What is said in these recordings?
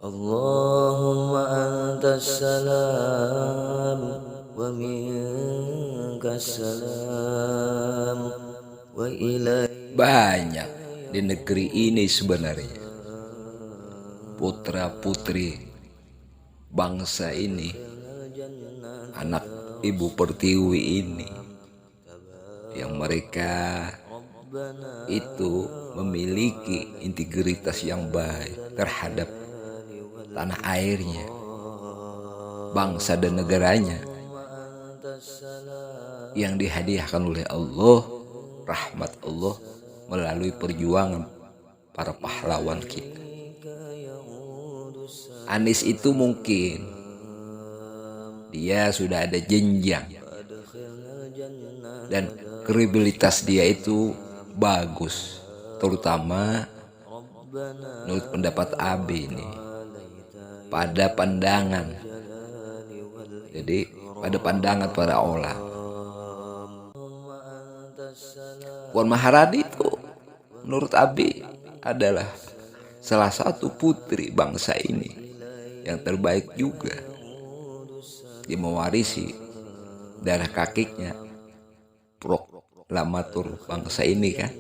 Allahumma antas salam wa minkas salam wa ilaihi. Banyak di negeri ini sebenarnya putra-putri bangsa ini, anak Ibu Pertiwi ini, yang mereka itu memiliki integritas yang baik terhadap tanah airnya, bangsa dan negaranya, yang dihadiahkan oleh Allah, rahmat Allah melalui perjuangan para pahlawan kita. Anies itu mungkin dia sudah ada jenjang dan kredibilitas dia itu bagus, terutama menurut pendapat AB ini pada pandangan. Jadi pada pandangan para ulama, Puan Maharani itu menurut AB adalah salah satu putri bangsa ini yang terbaik juga. Dia mewarisi darah kakeknya, proklamator bangsa ini kan.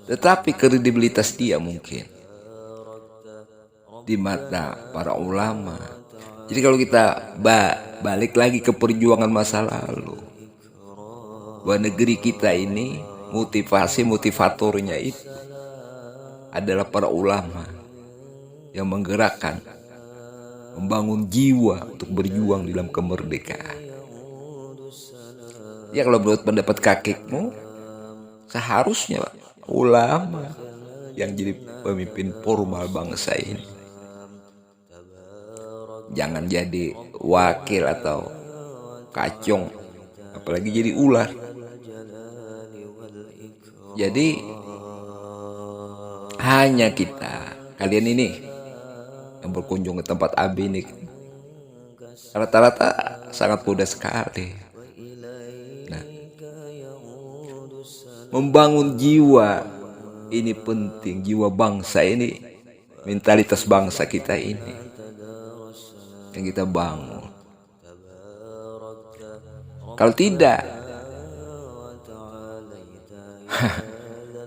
Tetapi kredibilitas dia mungkin di mata para ulama. Jadi kalau kita balik lagi ke perjuangan masa lalu, bahwa negeri kita ini motivatornya itu adalah para ulama yang menggerakkan, membangun jiwa untuk berjuang dalam kemerdekaan. Ya kalau menurut pendapat kakekmu, seharusnya ulama yang jadi pemimpin formal bangsa ini. Jangan jadi wakil atau kacung, apalagi jadi ular. Jadi hanya kita, kalian ini yang berkunjung ke tempat Abi ini, rata-rata sangat mudah sekali. Nah, membangun jiwa ini penting, jiwa bangsa ini, mentalitas bangsa kita ini yang kita bangun. Kalau tidak,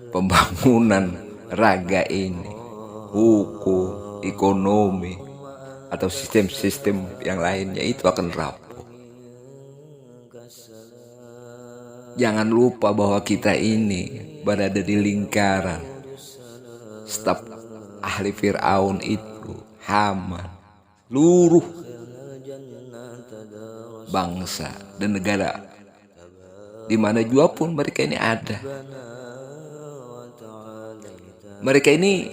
pembangunan raga ini, hukum, ekonomi, atau sistem-sistem yang lainnya itu akan rapuh. Jangan lupa bahwa kita ini berada di lingkaran staf ahli Fir'aun itu, Haman, seluruh bangsa dan negara di mana jua pun mereka ini ada. Mereka ini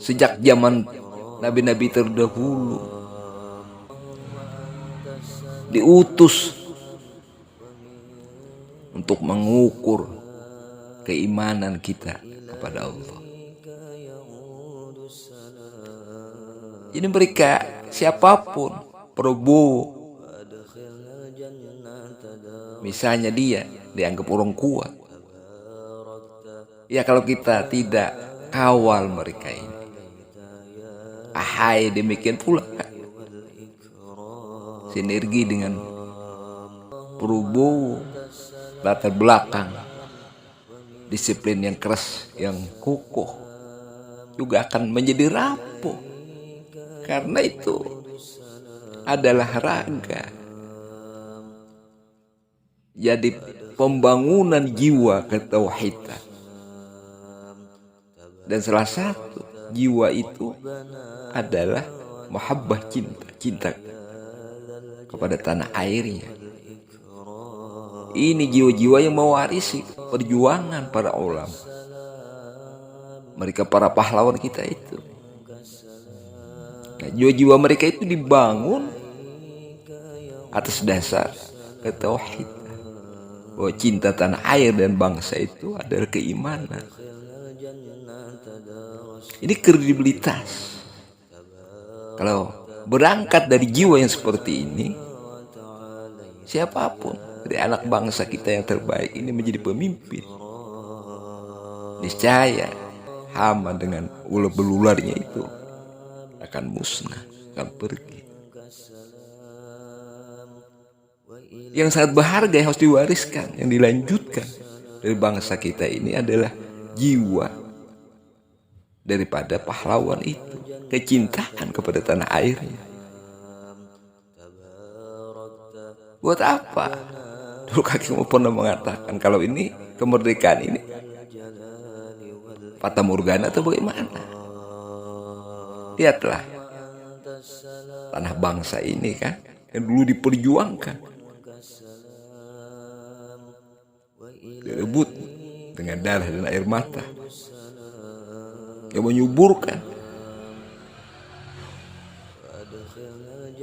sejak zaman nabi-nabi terdahulu diutus untuk mengukur keimanan kita kepada Allah. Jadi mereka siapapun, Prabowo misalnya, dia dianggap orang kuat. Ya kalau kita tidak kawal mereka ini, Ahai demikian pula kan? Sinergi dengan Prabowo, latar belakang disiplin yang keras, yang kukuh, juga akan menjadi rapuh. Karena itu adalah raga. Jadi pembangunan jiwa ketauhidan. Dan salah satu jiwa itu adalah mahabbah, cinta kepada tanah airnya. Ini jiwa-jiwa yang mewarisi perjuangan para ulama, mereka para pahlawan kita itu. Nah, jiwa-jiwa mereka itu dibangun atas dasar ketauhidan, bahwa cinta tanah air dan bangsa itu adalah keimanan. Ini kredibilitas. Kalau berangkat dari jiwa yang seperti ini, siapapun dari anak bangsa kita yang terbaik ini menjadi pemimpin, niscaya Haman dengan ular belularnya itu akan musnah, akan pergi. Yang sangat berharga yang harus diwariskan, yang dilanjutkan dari bangsa kita ini adalah jiwa daripada pahlawan itu, kecintaan kepada tanah airnya. Buat apa? Dulu kaki mau pernah mengatakan kalau ini kemerdekaan ini fata morgana atau bagaimana? Lihatlah tanah bangsa ini kan yang dulu diperjuangkan, direbut dengan darah dan air mata, yang menyuburkan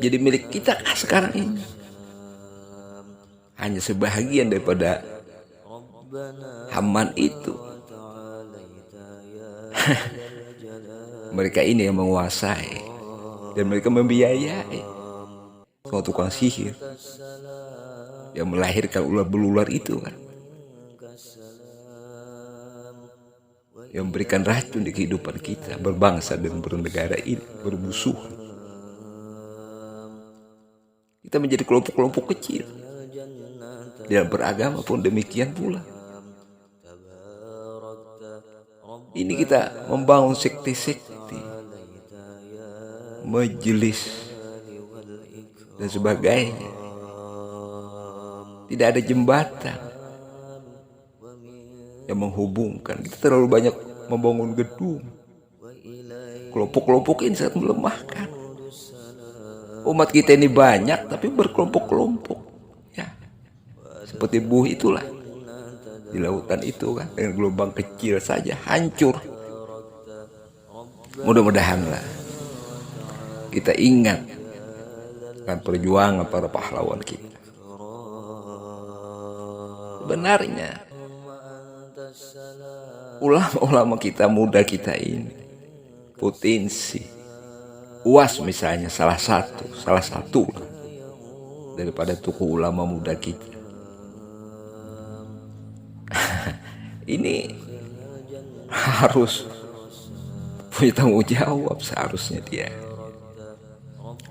jadi milik kita sekarang ini. Hanya sebahagian daripada Haman itu. Mereka ini yang menguasai dan mereka membiayai semua tukang sihir yang melahirkan ular belular itu kan, yang memberikan racun di kehidupan kita berbangsa dan bernegara ini, bermusuhan. Kita menjadi kelompok-kelompok kecil. Dalam beragama pun demikian pula. Ini kita membangun sekte-sekte, majelis dan sebagainya. Tidak ada jembatan yang menghubungkan. Kita terlalu banyak membangun gedung. Kelompok-kelompok ini sangat melemahkan. Umat kita ini banyak tapi berkelompok-kelompok. Seperti buah itulah di lautan itu kan, dengan gelombang kecil saja hancur. Mudah-mudahanlah kita ingat kan perjuangan para pahlawan kita. Sebenarnya ulama-ulama kita muda kita ini potensi. UAS misalnya salah satu daripada tokoh ulama muda kita. Ini harus punya tanggung jawab seharusnya dia.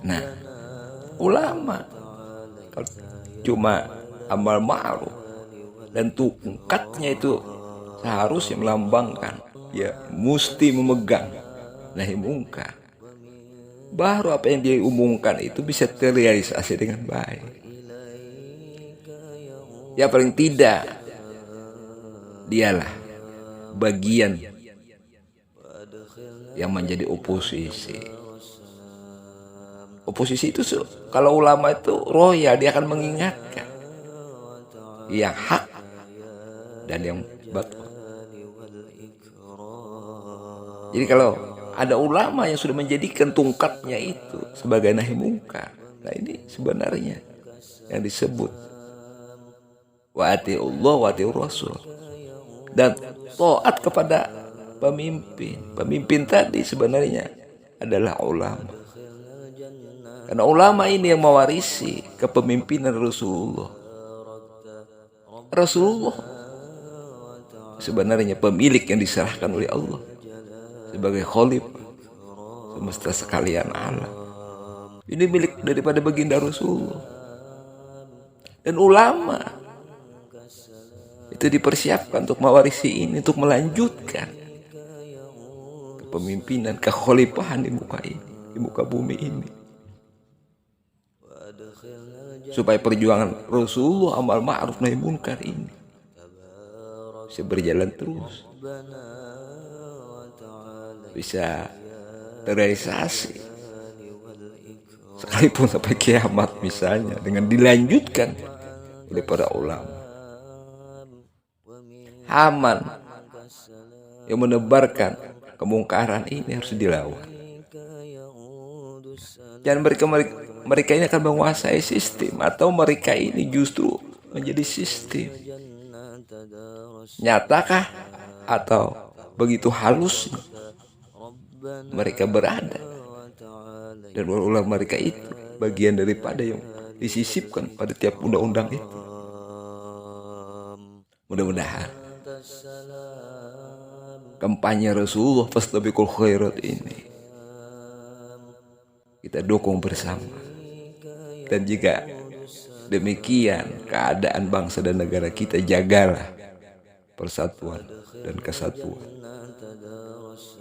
Nah, ulama kalau cuma amal ma'ruf dan tongkatnya itu seharusnya melambangkan, ya mesti memegang nahi mungkar. Baru apa yang dia umumkan itu bisa terrealisasi dengan baik. Ya paling tidak dialah bagian yang menjadi oposisi. Oposisi itu kalau ulama itu royal, dia akan mengingatkan yang hak dan yang batil. Jadi kalau ada ulama yang sudah menjadikan tongkatnya itu sebagai nahi mungkar, nah ini sebenarnya yang disebut wa atiullah wa atiur rasul, dan taat kepada pemimpin. Pemimpin tadi sebenarnya adalah ulama. Karena ulama ini yang mewarisi kepemimpinan Rasulullah. Rasulullah sebenarnya pemilik yang diserahkan oleh Allah sebagai khalifah semesta sekalian alam. Ini milik daripada baginda Rasulullah. Dan ulama itu dipersiapkan untuk mewarisi ini, untuk melanjutkan kepemimpinan, kekhalifahan di muka ini, di muka bumi ini, supaya perjuangan Rasulullah amal ma'ruf nahi munkar ini bisa berjalan terus, bisa terrealisasi sekalipun sampai kiamat misalnya, dengan dilanjutkan oleh para ulama. Haman yang menebarkan kemungkaran ini harus dilawan. Dan mereka ini akan menguasai sistem, atau mereka ini justru menjadi sistem. Nyatakah atau begitu halus mereka berada, dan ulama mereka itu bagian daripada yang disisipkan pada tiap undang-undang itu. Mudah-mudahan kampanye Rasulullah fastabiqul khairat ini kita dukung bersama. Dan jika demikian keadaan bangsa dan negara kita, jagalah persatuan dan kesatuan.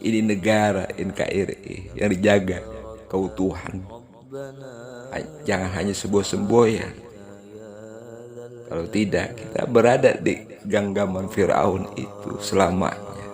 Ini negara NKRI yang dijaga keutuhan, jangan hanya sebuah semboyan. Kalau tidak, kita berada di genggaman Firaun itu selamanya.